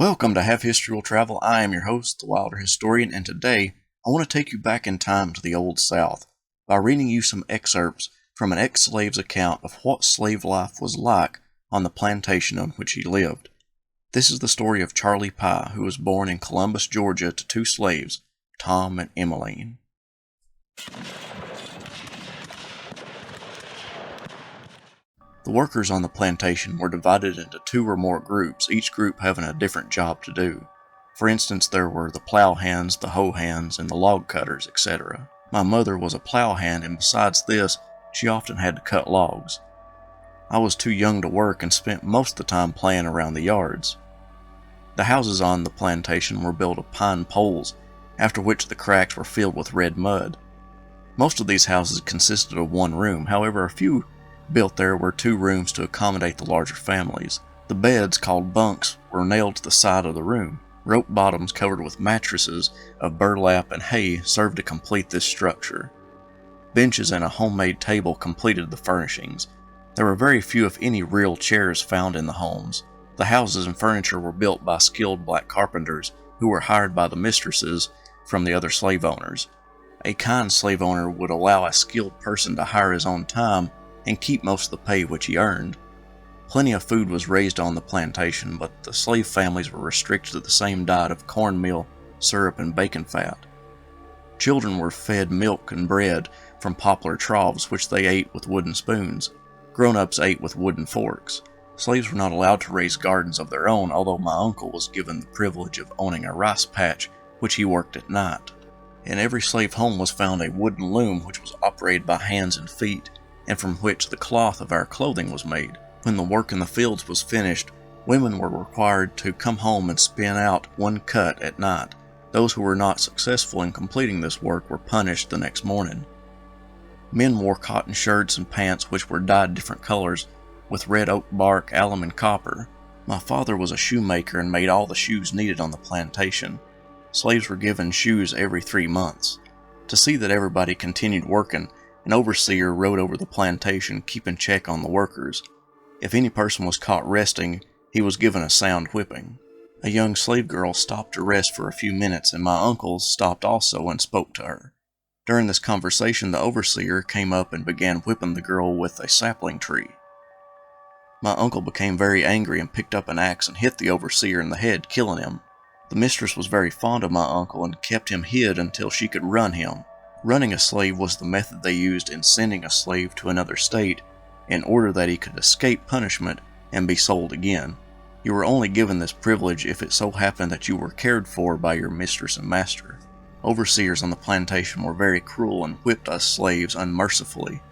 Welcome to Half History Will Travel. I am your host, the Wilder Historian, and today I want to take you back in time to the Old South by reading you some excerpts from an ex-slave's account of what slave life was like on the plantation on which he lived. This is the story of Charlie Pye, who was born in Columbus, Georgia, to two slaves, Tom and Emmeline. The workers on the plantation were divided into two or more groups, each group having a different job to do. For instance, there were the plow hands, the hoe hands, and the log cutters, etc. My mother was a plow hand, and besides this, she often had to cut logs. I was too young to work and spent most of the time playing around the yards. The houses on the plantation were built of pine poles, after which the cracks were filled with red mud. Most of these houses consisted of one room, however a few built there were two rooms to accommodate the larger families. The beds, called bunks, were nailed to the side of the room. Rope bottoms covered with mattresses of burlap and hay served to complete this structure. Benches and a homemade table completed the furnishings. There were very few, if any, real chairs found in the homes. The houses and furniture were built by skilled black carpenters who were hired by the mistresses from the other slave owners. A kind slave owner would allow a skilled person to hire his own time and keep most of the pay which he earned. Plenty of food was raised on the plantation, but the slave families were restricted to the same diet of cornmeal, syrup, and bacon fat. Children were fed milk and bread from poplar troughs, which they ate with wooden spoons. Grown-ups ate with wooden forks. Slaves were not allowed to raise gardens of their own, although my uncle was given the privilege of owning a rice patch, which he worked at night. In every slave home was found a wooden loom which was operated by hands and feet, and from which the cloth of our clothing was made. When the work in the fields was finished, women were required to come home and spin out one cut at night. Those who were not successful in completing this work were punished the next morning. Men wore cotton shirts and pants which were dyed different colors with red oak bark, alum, and copper. My father was a shoemaker and made all the shoes needed on the plantation. Slaves were given shoes every 3 months. To see that everybody continued working, an overseer rode over the plantation, keeping check on the workers. If any person was caught resting, he was given a sound whipping. A young slave girl stopped to rest for a few minutes, and my uncle stopped also and spoke to her. During this conversation, the overseer came up and began whipping the girl with a sapling tree. My uncle became very angry and picked up an axe and hit the overseer in the head, killing him. The mistress was very fond of my uncle and kept him hid until she could run him. Running a slave was the method they used in sending a slave to another state in order that he could escape punishment and be sold again. You were only given this privilege if it so happened that you were cared for by your mistress and master. Overseers on the plantation were very cruel and whipped us slaves unmercifully.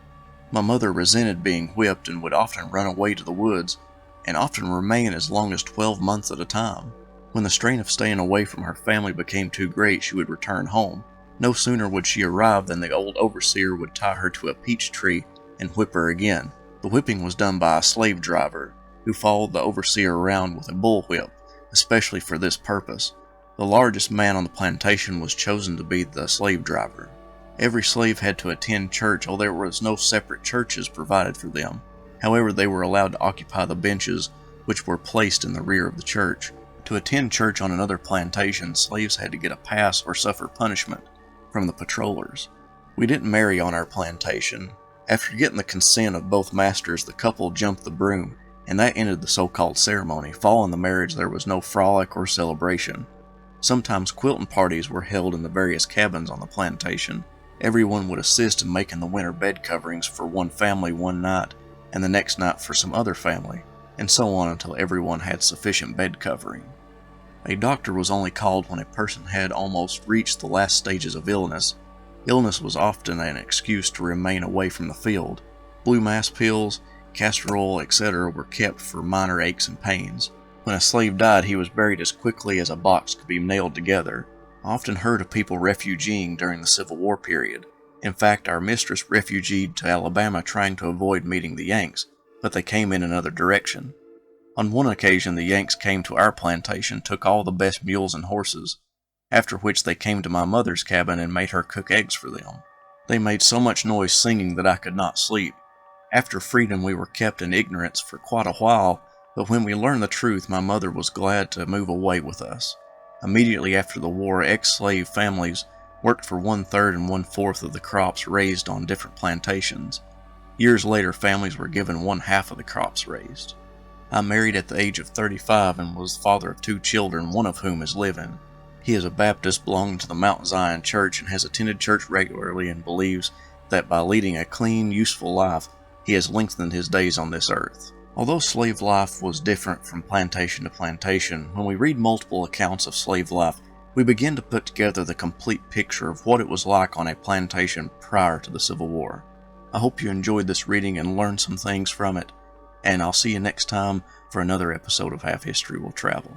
My mother resented being whipped and would often run away to the woods, and often remain as long as 12 months at a time. When the strain of staying away from her family became too great, she would return home. No sooner would she arrive than the old overseer would tie her to a peach tree and whip her again. The whipping was done by a slave driver, who followed the overseer around with a bullwhip, especially for this purpose. The largest man on the plantation was chosen to be the slave driver. Every slave had to attend church, although there was no separate churches provided for them. However, they were allowed to occupy the benches which were placed in the rear of the church. To attend church on another plantation, slaves had to get a pass or suffer punishment from the patrollers. We didn't marry on our plantation. After getting the consent of both masters, the couple jumped the broom, and that ended the so-called ceremony. Following the marriage, there was no frolic or celebration. Sometimes quilting parties were held in the various cabins on the plantation. Everyone would assist in making the winter bed coverings for one family one night, and the next night for some other family, and so on until everyone had sufficient bed covering. A doctor was only called when a person had almost reached the last stages of illness. Illness was often an excuse to remain away from the field. Blue mass pills, castor oil, etc. were kept for minor aches and pains. When a slave died, he was buried as quickly as a box could be nailed together. I often heard of people refugeeing during the Civil War period. In fact, our mistress refugeed to Alabama trying to avoid meeting the Yanks, but they came in another direction. On one occasion, the Yanks came to our plantation, took all the best mules and horses, after which they came to my mother's cabin and made her cook eggs for them. They made so much noise singing that I could not sleep. After freedom, we were kept in ignorance for quite a while, But when we learned the truth, my mother was glad to move away with us. Immediately after the war, ex-slave families worked for 1/3 and 1/4 of the crops raised on different plantations. Years later, families were given 1/2 of the crops raised. I married at the age of 35 and was father of 2 children, one of whom is living. He is a Baptist belonging to the Mount Zion Church and has attended church regularly and believes that by leading a clean, useful life, he has lengthened his days on this earth. Although slave life was different from plantation to plantation, when we read multiple accounts of slave life, we begin to put together the complete picture of what it was like on a plantation prior to the Civil War. I hope you enjoyed this reading and learned some things from it, and I'll see you next time for another episode of Half History Will Travel.